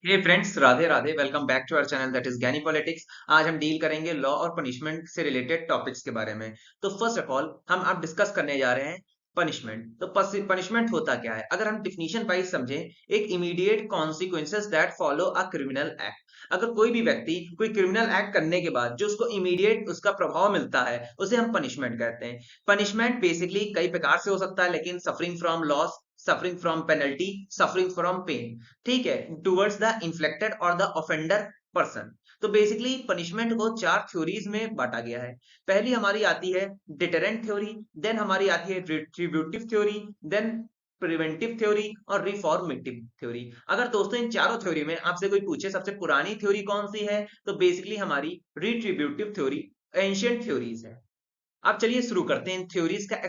Hey friends, Radhe Radhe. Welcome back to our channel that is Gyani politics. आज हम deal करेंगे law और पनिशमेंट से रिलेटेड टॉपिक्स के बारे में। तो फर्स्ट ऑफ ऑल हम अब डिस्कस करने जा रहे हैं पनिशमेंट। तो पनिशमेंट होता क्या है? अगर हम डिफिनीशन वाइज समझें, एक immediate consequences that follow a criminal act. अगर कोई भी व्यक्ति कोई क्रिमिनल एक्ट करने के बाद जो उसको इमीडिएट उसका प्रभाव मिलता है उसे हम पनिशमेंट कहते हैं। पनिशमेंट बेसिकली कई प्रकार से हो सकता है, लेकिन suffering from loss, suffering from penalty, suffering from pain, ठीक है, टुवर्ड्स द इन्फ्लेक्टेड और द ऑफेंडर पर्सन। तो बेसिकली पनिशमेंट को चार थ्योरीज में बांटा गया है। पहली हमारी आती है डिटरेंट थ्योरी, देन हमारी आती है रिट्रीब्यूटिव थ्योरी, देन प्रिवेंटिव थ्योरी और रिफॉर्मेटिव थ्योरी। अगर दोस्तों इन चारों थ्योरी में आपसे कोई पूछे सबसे पुरानी थ्योरी कौन सी है, तो बेसिकली हमारी रिट्रीब्यूटिव थ्योरी एंशिएंट थ्योरीज है। अब चलिए शुरू करते हैं इन थ्योरीज का।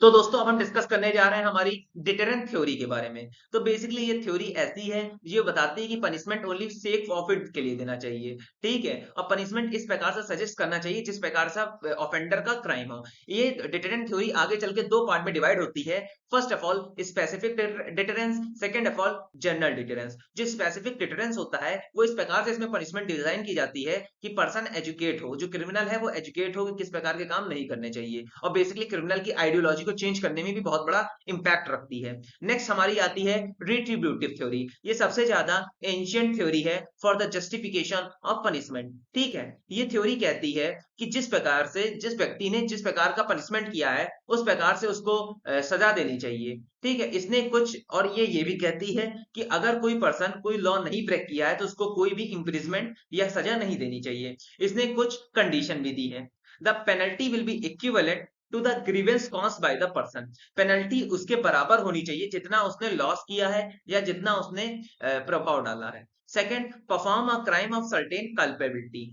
तो दोस्तों अब हम डिस्कस करने जा रहे हैं हमारी डिटरेंट थ्योरी के बारे में। तो बेसिकली ये थ्योरी ऐसी है ये बताती है कि पनिशमेंट ओनली सेक प्रॉफिट के लिए देना चाहिए, ठीक है, और पनिशमेंट इस प्रकार से सजेस्ट करना चाहिए जिस प्रकार से ऑफेंडर का क्राइम हो। ये डिटरेंट थ्योरी आगे चल के दो पार्ट में डिवाइड होती है। First of all specific deterrence, second of all general deterrence. जो स्पेसिफिक डिटरेंस होता है वो इस प्रकार से इसमें पनिशमेंट डिजाइन की जाती है कि पर्सन एजुकेट हो, जो क्रिमिनल है वो एजुकेट हो कि किस प्रकार के काम नहीं करने चाहिए, और बेसिकली क्रिमिनल की आइडियोलॉजी को चेंज करने में भी बहुत बड़ा इंपैक्ट रखती है। नेक्स्ट हमारी आती है रिट्रीब्यूटिव थ्योरी। ये सबसे ज्यादा एंशिएंट थ्योरी है for the justification of punishment, ठीक है। ये थ्योरी कहती है कि जिस प्रकार से जिस व्यक्ति ने जिस प्रकार का पनिशमेंट किया है उस प्रकार से उसको सजा देनी चाहिए, ठीक है। इसने कुछ और ये भी कहती है कि अगर कोई पर्सन कोई लॉ नहीं ब्रेक किया है तो उसको कोई भी इम्प्रिजमेंट या सजा नहीं देनी चाहिए। इसने कुछ कंडीशन भी दी है। The penalty will be equivalent to the grievance caused by the person. Penalty उसके बराबर होनी चाहिए जितना उसने लॉस किया है या जितना उसने प्रभाव डाला है। Second, perform a crime of certain culpability.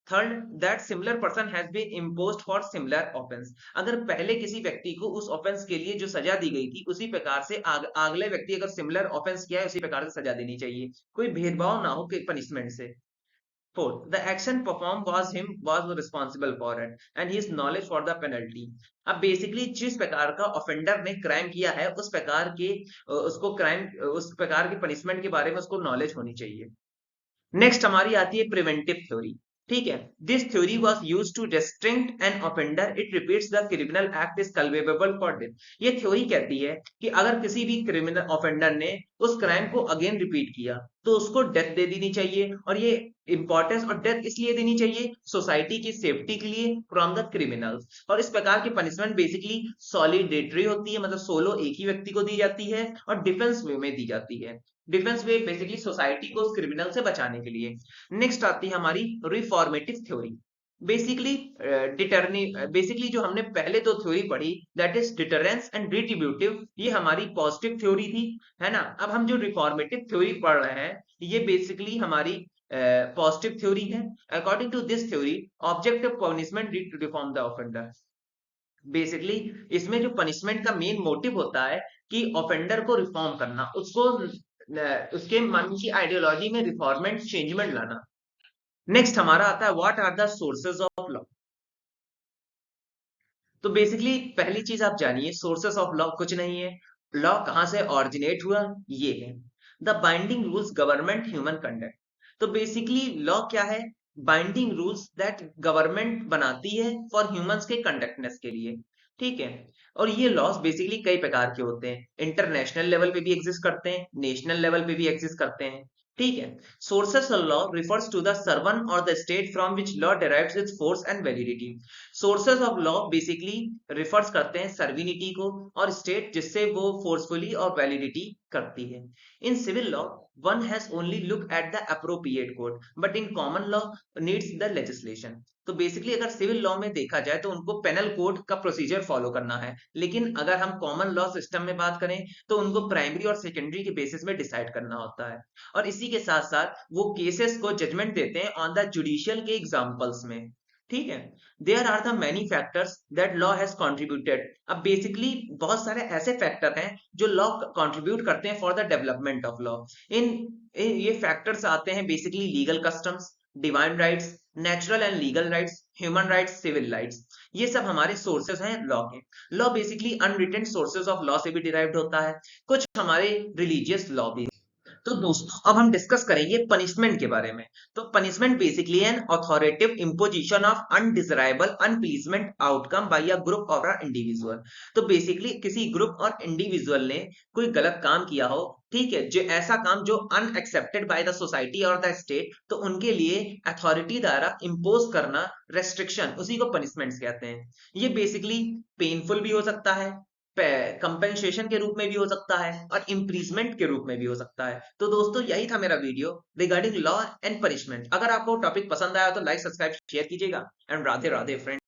Third, that similar person has been imposed for similar offence. अगर पहले किसी व्यक्ति को उस ऑफेंस के लिए जो सजा दी गई थी उसी प्रकार से अगले व्यक्ति अगर सिमिलर ऑफेंस किया है उसी प्रकार से सजा देनी चाहिए, कोई भेदभाव ना हो पनिशमेंट से। Fourth, the action performed was responsible for it and his knowledge for the penalty. अब बेसिकली जिस प्रकार का ऑफेंडर ने क्राइम किया है उस प्रकार के उसको क्राइम उस प्रकार की पनिशमेंट के बारे में उसको नॉलेज होनी चाहिए। नेक्स्ट हमारी आती है प्रिवेंटिव थ्योरी, ठीक है। This theory was used to restrict an offender it repeats the criminal act is culpable for death. ये थ्योरी कहती है कि अगर किसी भी क्रिमिनल ऑफेंडर ने उस क्राइम को अगेन रिपीट किया तो उसको डेथ दे देनी चाहिए। और ये इंपॉर्टेंस और डेथ इसलिए देनी चाहिए सोसाइटी की सेफ्टी के लिए फ्रॉम द क्रिमिनल्स। और इस प्रकार की पनिशमेंट बेसिकली सॉलिडेटरी होती है, मतलब सोलो एक ही व्यक्ति को दी जाती है और डिफेंस वे में दी जाती है। डिफेंस वे बेसिकली सोसाइटी को उस क्रिमिनल से बचाने के लिए। नेक्स्ट आती है हमारी रिफॉर्मेटिव थ्योरी। बेसिकली बेसिकली जो हमने पहले तो थ्योरी पढ़ी दैट इज डिटरेंस एंड रिट्रीब्यूटिव, ये हमारी पॉजिटिव थ्योरी थी, है ना। अब हम जो रिफॉर्मेटिव थ्योरी पढ़ रहे हैं ये बेसिकली हमारी पॉजिटिव थ्योरी है। According to this theory object of punishment reform the offender. Basically इसमें जो पनिशमेंट का मेन मोटिव होता है कि ऑफेंडर को रिफॉर्म करना, उसको उसके मन की आइडियोलॉजी में रिफॉर्मेंट चेंजमेंट लाना। नेक्स्ट हमारा आता है what are the sources of law. तो बेसिकली पहली चीज आप जानिए सोर्सेस ऑफ लॉ कुछ नहीं है, लॉ कहां से ऑरिजिनेट हुआ ये है the binding rules government human conduct. तो बेसिकली लॉ क्या है? बाइंडिंग रूल्स दैट गवर्नमेंट बनाती है फॉर ह्यूमंस के कंडक्टनेस के लिए, ठीक है। और ये लॉस बेसिकली कई प्रकार के होते हैं, इंटरनेशनल लेवल पे भी एग्जिस्ट करते हैं, नेशनल लेवल पे भी एग्जिस्ट करते हैं, ठीक है। Sources of law refers to the sovereign और the state from which law derives its force and validity. Sources of law basically refers करते हैं सर्विनिटी को और स्टेट जिससे वो फोर्सफुली और वैलिडिटी करती है। In civil law one has only look at the appropriate code but in common law needs the legislation। तो बेसिकली अगर सिविल लॉ में देखा जाए तो उनको पेनल कोड का प्रोसीजर फॉलो करना है, लेकिन अगर हम कॉमन लॉ सिस्टम में बात करें तो उनको प्राइमरी और सेकेंडरी के बेसिस में डिसाइड करना होता है। और इसी के साथ साथ वो केसेस को जजमेंट देते हैं ऑन द जुडिशियल के एग्जाम्पल्स में, ठीक है। There are the many factors that law has contributed. अब बेसिकली बहुत सारे ऐसे फैक्टर हैं जो लॉ कंट्रीब्यूट करते हैं for the development of law. इन ये फैक्टर्स आते हैं basically legal customs, divine rights, natural and legal rights, human rights, civil rights. ये सब हमारे सोर्सेस हैं लॉ के। Law basically unwritten sources of law से भी डिराइव्ड होता है, कुछ हमारे रिलीजियस लॉ भी। तो दोस्तों अब हम डिस्कस करेंगे पनिशमेंट के बारे में। तो punishment basically an authoritative imposition of undesirable unpleasant outcome by a group और अ इंडिविजुअल। तो बेसिकली किसी ग्रुप और इंडिविजुअल ने कोई गलत काम किया हो, ठीक है, जो ऐसा काम जो अनएक्सेप्टेड बाय द सोसाइटी और द स्टेट, तो उनके लिए अथॉरिटी द्वारा इम्पोज करना रेस्ट्रिक्शन, उसी को पनिशमेंट्स कहते हैं। ये बेसिकली पेनफुल भी हो सकता है, कंपेंसेशन के रूप में भी हो सकता है और इम्प्रीजमेंट के रूप में भी हो सकता है। तो दोस्तों यही था मेरा video regarding law and punishment. अगर आपको टॉपिक पसंद आया तो लाइक सब्सक्राइब शेयर कीजिएगा एंड राधे राधे फ्रेंड।